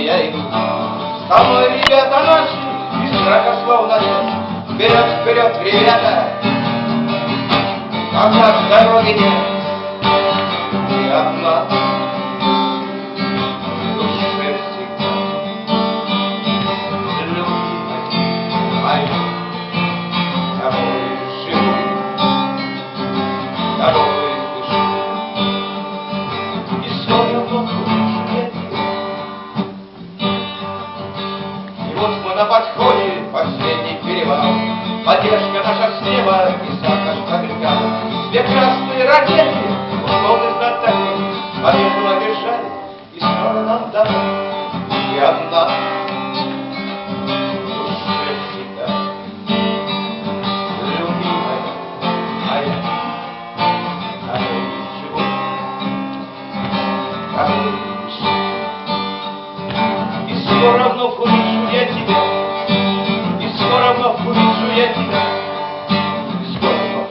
я иду. Со мной, ребята наши, беспрекословно нет. Вперед, вперед, ребята, назад дороги нет. Ты одна в душе всегда, любимая моя, тобой живу, тобой дышу. И все равно нет. И вот мы на подходе, последний перевал, поддержка наша с неба, и сад наш оберегал. Две красные ракеты, условно знатоки, победу одержали, и снова нам домой. И одна в душе всегда, любимая моя, тобой живу, тобой дышу. И все равно увижу я тебя, и все равно увижу я тебя, и все равно.